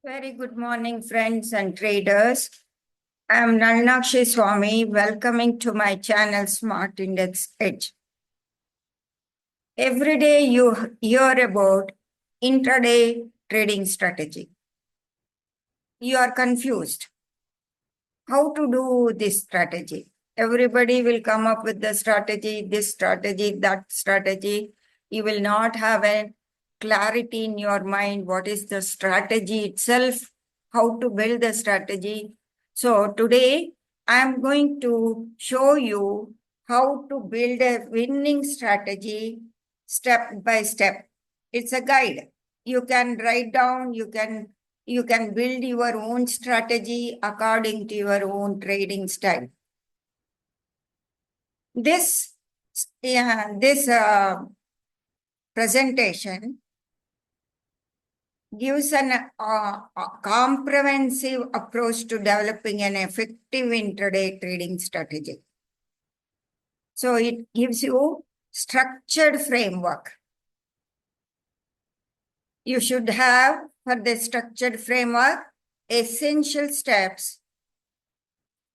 Very good morning, friends and traders. I am Nalnakshi Swami, welcoming to my channel Smart Index Edge. Every day you hear about intraday trading strategy. You are confused. How to do this strategy? Everybody will come up with the strategy, this strategy, that strategy. You will not have a clarity in your mind. What is the strategy itself? How to build the strategy? So today I am going to show you how to build a winning strategy step by step. It's a guide. You can write down, you can build your own strategy according to your own trading style. This presentation gives a comprehensive approach to developing an effective intraday trading strategy. So it gives you structured framework. You should have, for the structured framework, essential steps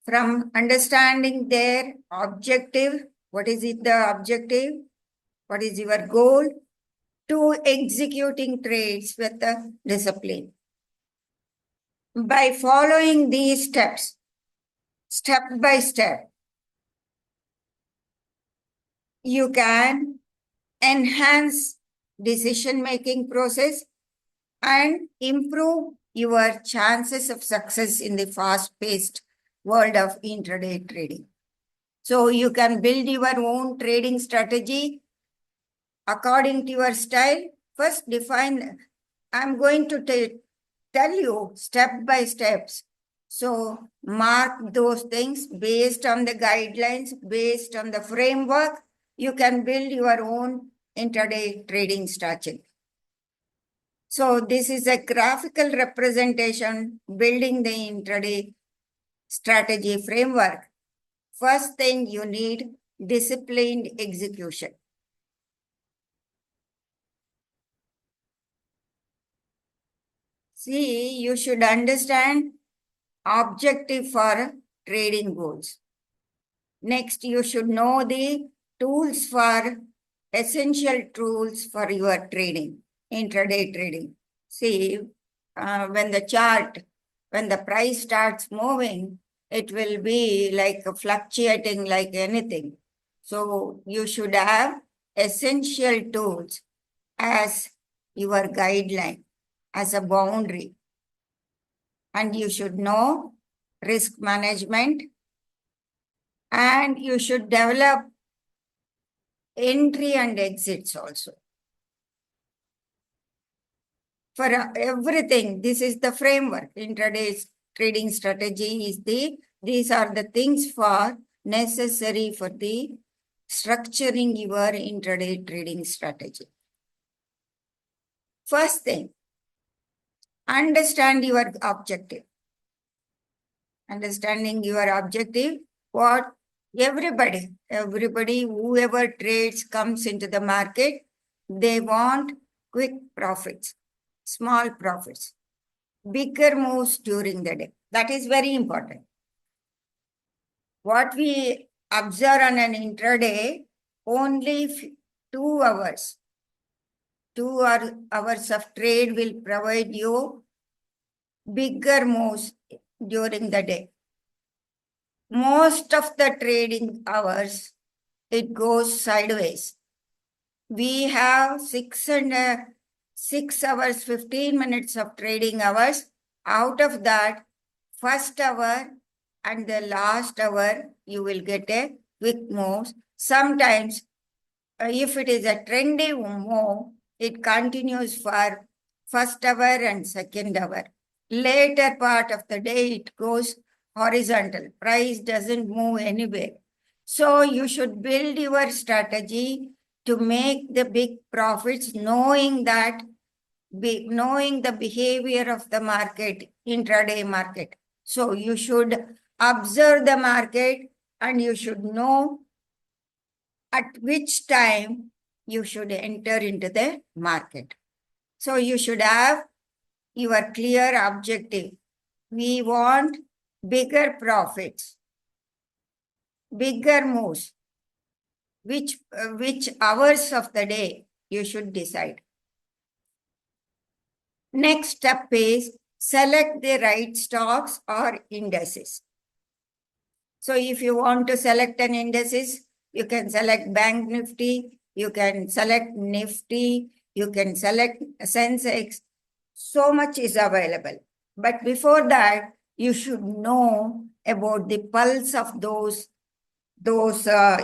from understanding their objective. What is it, the objective? What is your goal? To executing trades with the discipline. By following these steps, step by step, you can enhance decision-making process and improve your chances of success in the fast-paced world of intraday trading. So you can build your own trading strategy according to your style. First define, I'm going to tell you step by steps. So mark those things based on the guidelines, based on the framework. You can build your own intraday trading strategy. So this is a graphical representation building the intraday strategy framework. First thing you need, disciplined execution. See, you should understand objective for trading goals. Next, you should know the tools for essential tools for your trading, intraday trading. See, when the price starts moving, it will be like fluctuating like anything. So you should have essential tools as your guideline, as a boundary. And you should know risk management, and you should develop entry and exits also. For everything, this is the framework. Intraday trading strategy is these are the things for necessary for the structuring your intraday trading strategy. First thing, understand your objective. Understanding your objective, what everybody, whoever trades comes into the market, they want quick profits, small profits, bigger moves during the day. That is very important. What we observe on an intraday, only 2 hours, 2 hours of trade will provide you bigger moves during the day. Most of the trading hours, it goes sideways. We have 6 hours, 15 minutes of trading hours. Out of that, first hour and the last hour, you will get a quick move. Sometimes, if it is a trendy move, it continues for first hour and second hour. Later part of the day, it goes horizontal. Price doesn't move anywhere. So you should build your strategy to make the big profits, knowing the behavior of the market, intraday market. So you should observe the market and you should know at which time you should enter into the market. So you should have your clear objective. We want bigger profits, bigger moves. Which hours of the day you should decide. Next step is select the right stocks or indices. So if you want to select an indices, you can select Bank Nifty, you can select Nifty, you can select Sensex. So much is available. But before that, you should know about the pulse of those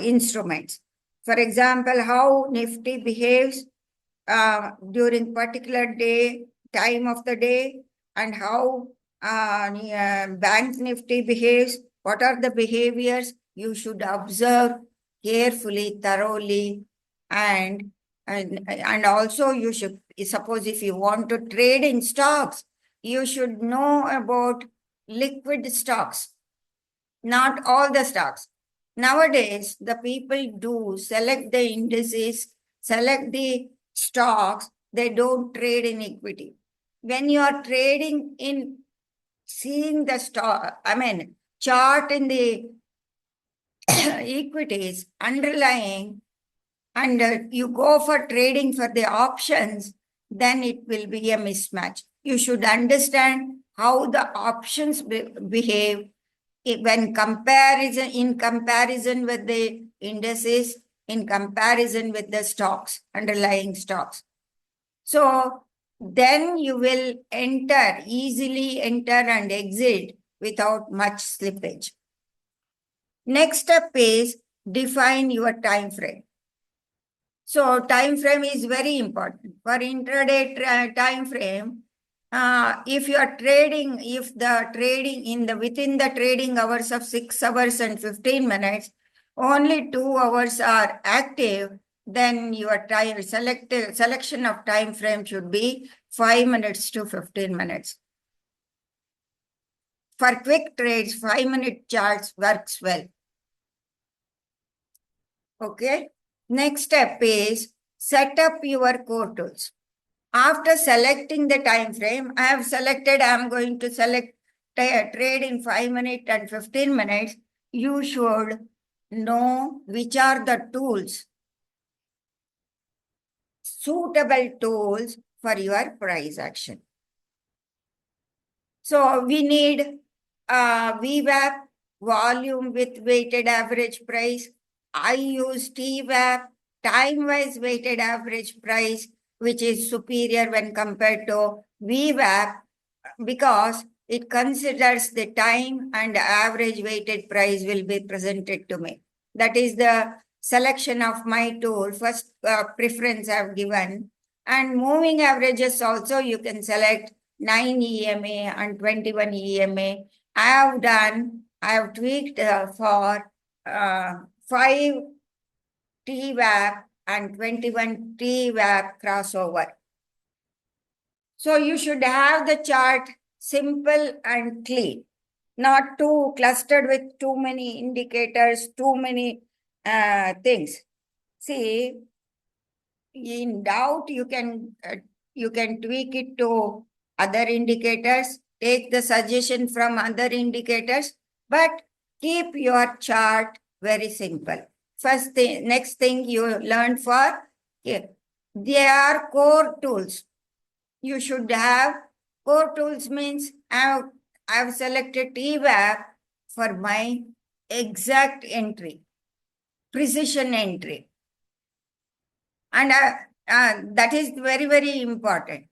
instruments. For example, how Nifty behaves during particular day, time of the day, and how Bank Nifty behaves. What are the behaviors you should observe carefully, thoroughly, and also you should, suppose if you want to trade in stocks, you should know about liquid stocks, not all the stocks. Nowadays, the people do select the indices, select the stocks, they don't trade in equity. When you are trading in seeing the stock, chart in the equities underlying, and you go for trading for the options, then it will be a mismatch. You should understand how the options behave when in comparison with the indices, in comparison with the stocks, underlying stocks. So then you will easily enter and exit without much slippage. Next step is define your time frame. So time frame is very important. For intraday time frame, if you are trading, if the trading within the trading hours of 6 hours and 15 minutes, only 2 hours are active, then your selection of time frame should be 5 minutes to 15 minutes. For quick trades, 5-minute charts works well. Okay. Next step is set up your core tools. After selecting the time frame, I have selected, I am going to select trade in 5 minutes and 15 minutes. You should know which are the tools, suitable tools for your price action. So we need VWAP, volume with weighted average price. I use TWAP, time-wise weighted average price, which is superior when compared to VWAP because it considers the time and average weighted price will be presented to me. That is the selection of my tool. First preference I have given. And moving averages also you can select 9 EMA and 21 EMA. I have tweaked for 5 TWAP and 21 TWAP crossover. So you should have the chart simple and clean, not too clustered with too many indicators, too many things. See, in doubt, you can tweak it to other indicators, take the suggestion from other indicators, but keep your chart very simple. Next thing you learn they are core tools. You should have core tools means I've selected TWAP for my exact entry, precision entry. And that is very, very important.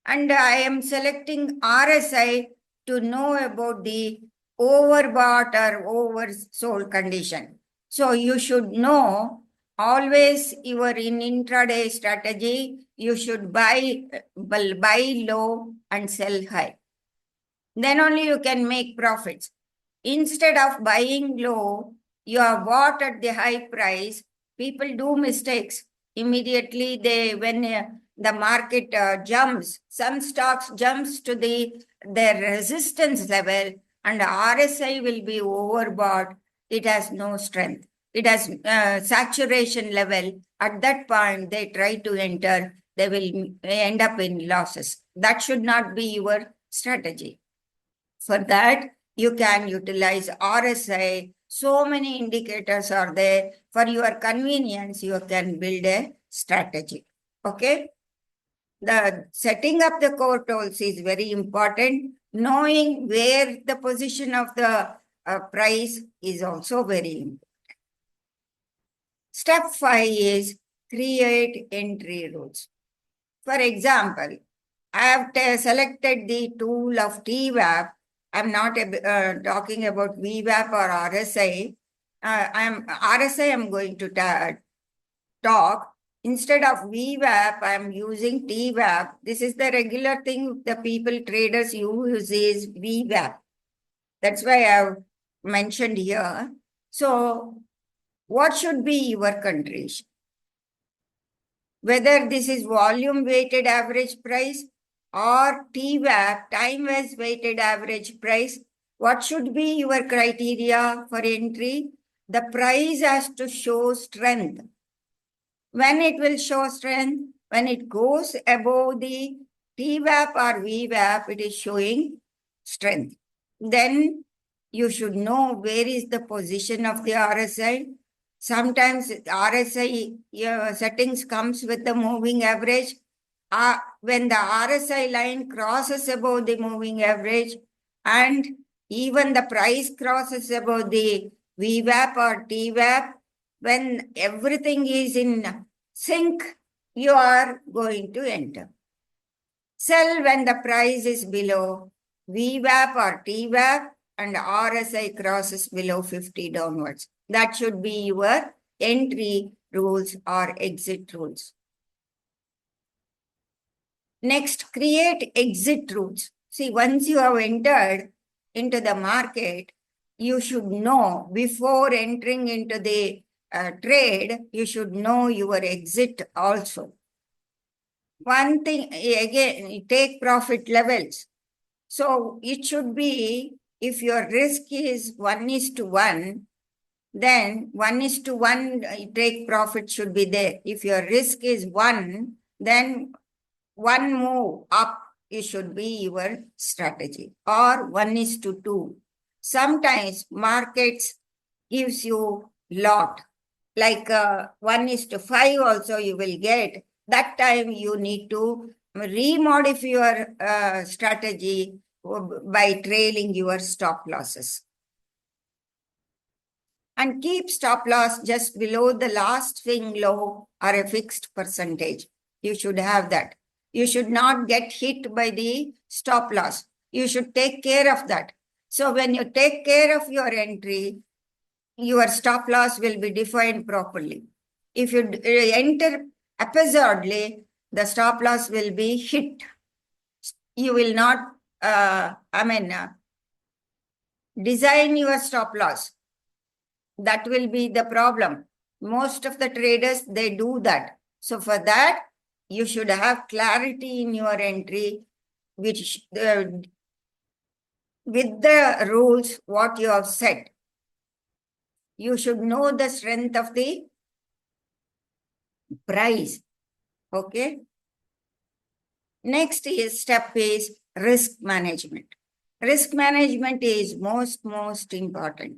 And I am selecting RSI to know about the overbought or oversold condition. So you should know always in intraday strategy, you should buy low and sell high. Then only you can make profits. Instead of buying low, you are bought at the high price. People do mistakes. Immediately when the market jumps, some stocks jumps to their resistance level and RSI will be overbought. It has no strength. It has saturation level. At that point, they try to enter. they will end up in losses. That should not be your strategy. For that, you can utilize RSI. So many indicators are there. For your convenience, you can build a strategy. Okay? The setting up the core tools is very important. Knowing where the position of the price is also very important. Step 5 is create entry rules. For example, I have selected the tool of TWAP. I'm not talking about VWAP or RSI. I'm going to talk. Instead of VWAP, I'm using TWAP. This is the regular thing the people traders use is VWAP. That's why I've mentioned here. So what should be your condition? Whether this is volume weighted average price or TWAP, time weighted average price, what should be your criteria for entry? The price has to show strength. When it will show strength, when it goes above the TWAP or VWAP, it is showing strength. Then you should know where is the position of the RSI. Sometimes RSI settings comes with the moving average. When the RSI line crosses above the moving average and even the price crosses above the VWAP or TWAP, when everything is in sync, you are going to enter. Sell when the price is below VWAP or TWAP and RSI crosses below 50 downwards. That should be your entry rules or exit rules. Next, create exit rules. See, once you have entered into the market, you should know before entering into the trade, you should know your exit also. One thing, again, take profit levels. So it should be, if your risk is 1:1, then 1:1 take profit should be there. If your risk is 1, then one move up, it should be your strategy, or 1:2. Sometimes markets gives you lot, like 1:5 also you will get. That time you need to remodify your strategy by trailing your stop losses. And keep stop loss just below the last swing low or a fixed percentage. You should have that. You should not get hit by the stop loss. You should take care of that. So when you take care of your entry, your stop loss will be defined properly. If you enter haphazardly, the stop loss will be hit. You will not, design your stop loss. That will be the problem. Most of the traders, they do that. So for that, you should have clarity in your entry, which with the rules, what you have set. You should know the strength of the price. Okay. Next step is risk management. Risk management is most important.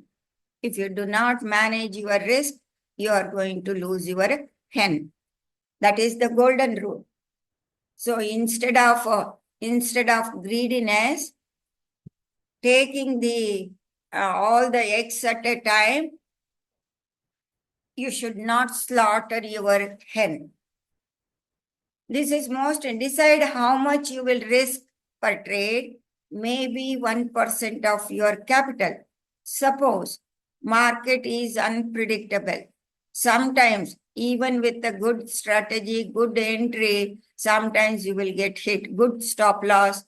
If you do not manage your risk, you are going to lose your hen. That is the golden rule. So instead of greediness, taking the all the eggs at a time, you should not slaughter your hen. This is most, decide how much you will risk per trade, maybe 1% of your capital. Suppose market is unpredictable. Sometimes, even with a good strategy, good entry, sometimes you will get hit. Good stop loss,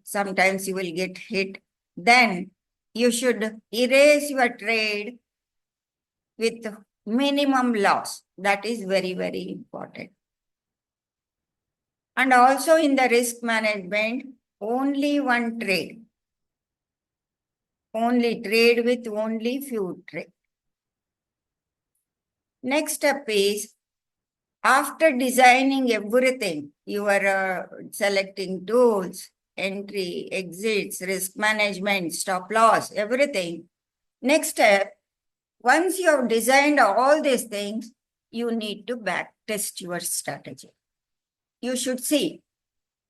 sometimes you will get hit. Then you should erase your trade with minimum loss. That is very, very important. And also in the risk management, only one trade. Only trade with only few trade. Next step is After designing everything, you are selecting tools, entry, exits, risk management, stop loss, everything. Next step, once you have designed all these things, you need to back test your strategy. You should see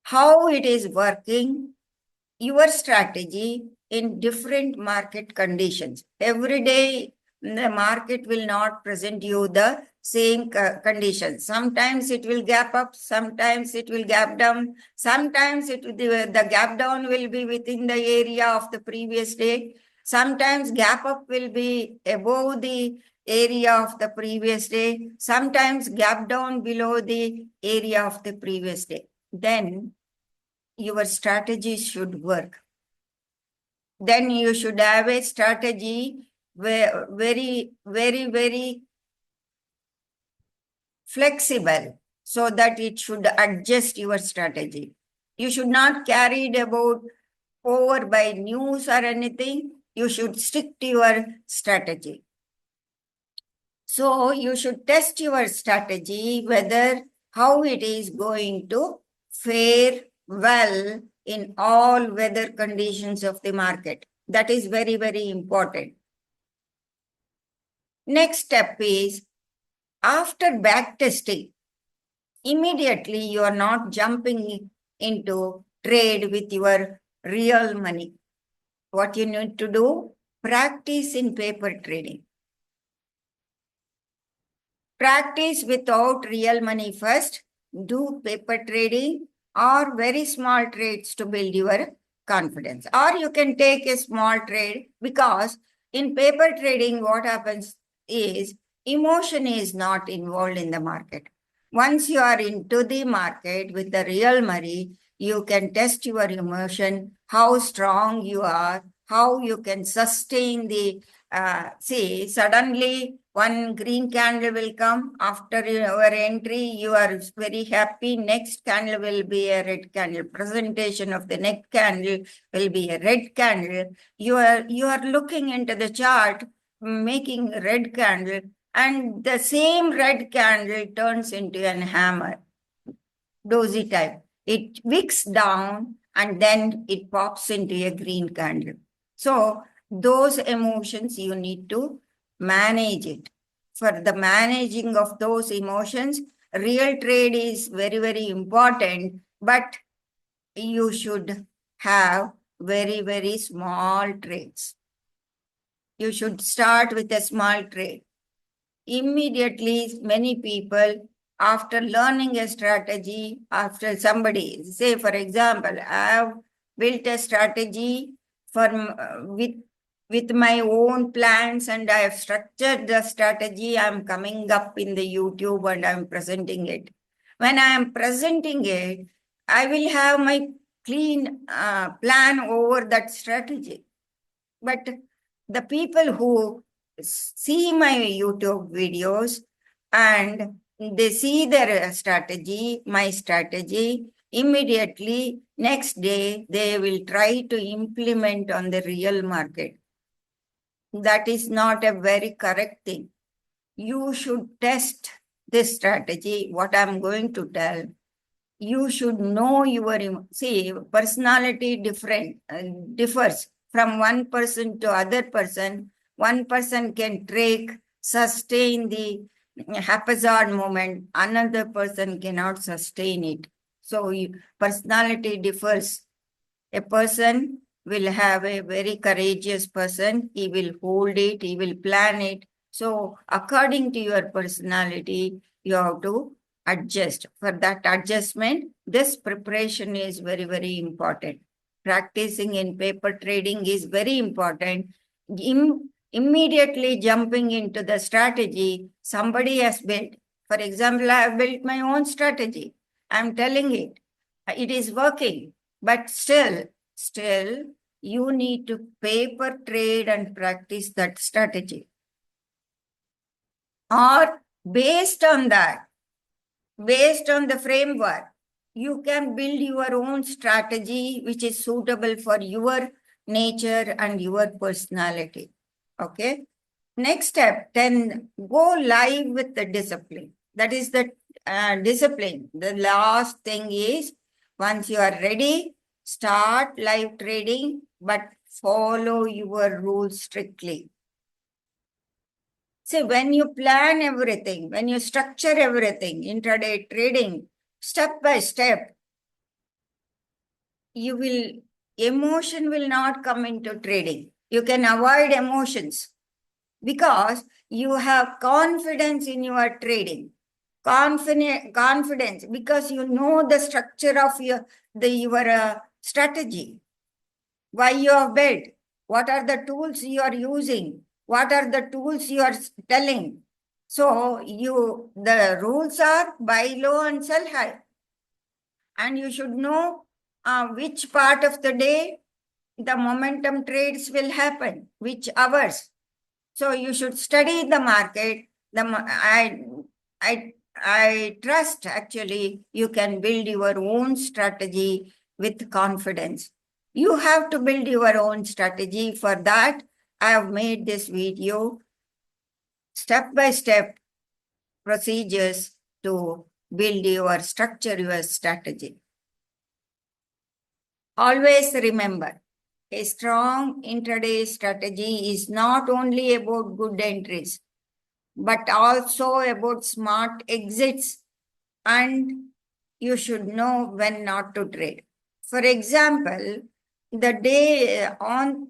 how it is working, your strategy in different market conditions. Every day, the market will not present you the same conditions. Sometimes it will gap up, sometimes it will gap down, sometimes the gap down will be within the area of the previous day. Sometimes gap up will be above the area of the previous day. Sometimes gap down below the area of the previous day. Then your strategy should work. Then you should have a strategy very, very flexible so that it should adjust your strategy. You should not carry it about over by news or anything. You should stick to your strategy. So you should test your strategy whether how it is going to fare well in all weather conditions of the market. That is very, very important. Next step is after back testing, immediately you are not jumping into trade with your real money. What you need to do, practice in paper trading. Practice without real money first, do paper trading or very small trades to build your confidence. Or you can take a small trade, because in paper trading, what happens is emotion is not involved in the market. Once you are into the market with the real money, you can test your emotion, how strong you are, how you can sustain the see, suddenly one green candle will come after your entry. You are very happy. Next candle will be a red candle. Presentation of the next candle will be a red candle. You are looking into the chart, making a red candle, and the same red candle turns into an hammer, dozy type. It wicks down and then it pops into a green candle. So those emotions you need to manage it. For the managing of those emotions, real trade is very, very important, but you should have very, very small trades. You should start with a small trade. Immediately, many people, after learning a strategy, after somebody, say for example, I have built a strategy for with my own plans, and I have structured the strategy. I'm coming up in the YouTube and I'm presenting it. When I am presenting it, I will have my clean plan over that strategy. But the people who see my YouTube videos and they see their strategy, my strategy, immediately next day they will try to implement on the real market. That is not a very correct thing. You should test this strategy, what I'm going to tell. You should know your, see, personality differs from one person to other person. One person can sustain the haphazard moment. Another person cannot sustain it. So personality differs. A person will have a very courageous person. He will hold it. He will plan it. So according to your personality, you have to adjust. For that adjustment, this preparation is very, very important. Practicing in paper trading is very important. Immediately jumping into the strategy somebody has built. For example, I have built my own strategy. I'm telling it. It is working. But still, you need to paper trade and practice that strategy. Or based on that, based on the framework, you can build your own strategy which is suitable for your nature and your personality. Okay. Next step, 10, go live with the discipline. That is the discipline. The last thing is, once you are ready, start live trading, but follow your rules strictly. See, when you plan everything, when you structure everything, intraday trading, step by step, emotion will not come into trading. You can avoid emotions because you have confidence in your trading. Confidence because you know the structure of your strategy, why you have built, what are the tools you are using, what are the tools you are telling. So the rules are buy low and sell high, and you should know which part of the day the momentum trades will happen, which hours. So you should study the market. I trust actually you can build your own strategy with confidence. You have to build your own strategy. For that, I have made this video, step by step procedures to build structure your strategy. Always remember, a strong intraday strategy is not only about good entries, but also about smart exits, and you should know when not to trade. For example, the day on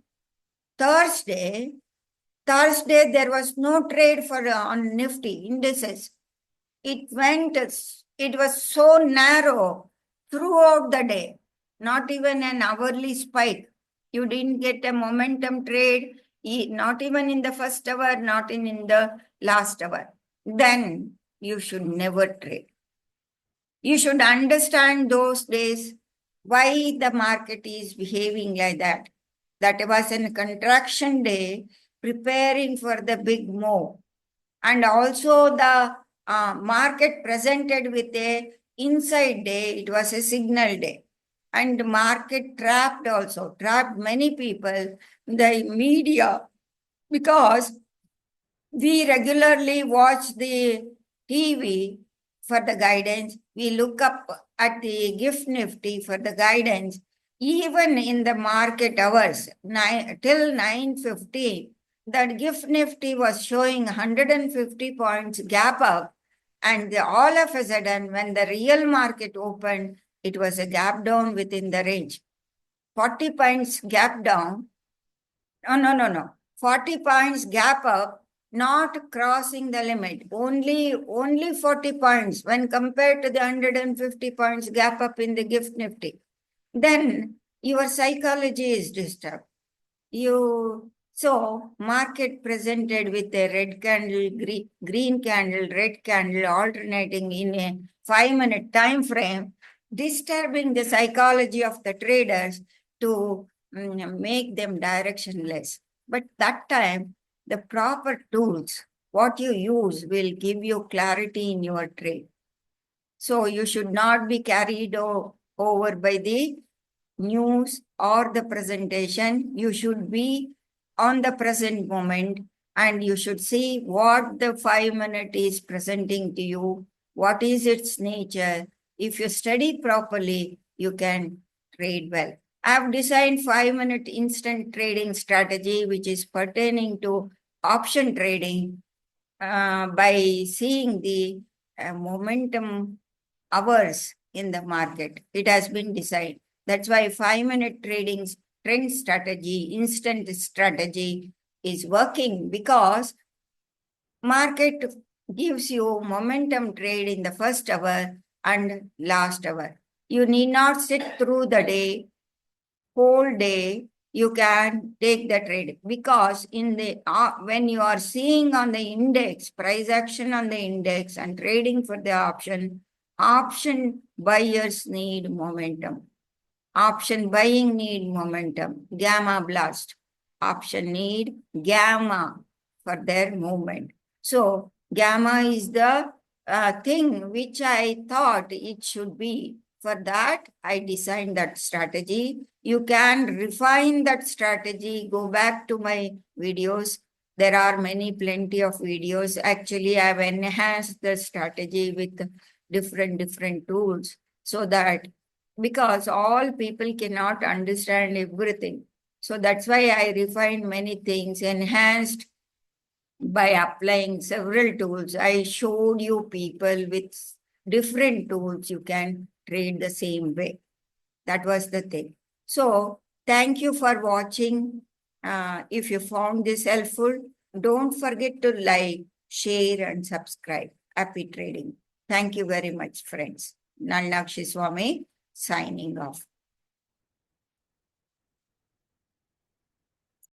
Thursday there was no trade for on Nifty indices. It was so narrow throughout the day, not even an hourly spike. You didn't get a momentum trade, not even in the first hour, not in the last hour. Then you should never trade. You should understand those days why the market is behaving like that. That was a contraction day preparing for the big move. And also the market presented with a inside day, it was a signal day. And market trapped many people, the media, because we regularly watch the TV for the guidance. We look up at the GIFT Nifty for the guidance. Even in the market hours, till 9:50, that GIFT Nifty was showing 150 points gap up. And all of a sudden, when the real market opened, it was a gap down within the range. 40 points gap down. No. 40 points gap up, not crossing the limit. Only 40 points when compared to the 150 points gap up in the GIFT Nifty. Then your psychology is disturbed. So market presented with a red candle, green candle, red candle alternating in a 5-minute time frame, disturbing the psychology of the traders to make them directionless. But that time, the proper tools, what you use will give you clarity in your trade. So you should not be carried over by the news or the presentation. You should be on the present moment, and you should see what the 5-minute is presenting to you, what is its nature. If you study properly, you can trade well. I have designed 5-minute instant trading strategy, which is pertaining to option trading by seeing the momentum hours in the market. It has been designed. That's why 5-minute trading trend strategy, instant strategy is working, because market gives you momentum trade in the first hour and last hour. You need not sit through the day, whole day. You can take the trade, because in the when you are seeing on the index, price action on the index and trading for the option buyers need momentum. Option buying need momentum, gamma blast. Option need gamma for their movement. So gamma is the thing which I thought it should be. For that, I designed that strategy. You can refine that strategy. Go back to my videos. There are plenty of videos. Actually, I have enhanced the strategy with different tools, so that, because all people cannot understand everything. So that's why I refined many things, enhanced by applying several tools. I showed you people with different tools you can trade the same way. That was the thing. So thank you for watching. If you found this helpful, don't forget to like, share, and subscribe. Happy trading. Thank you very much, friends. Nalakshi Swami signing off.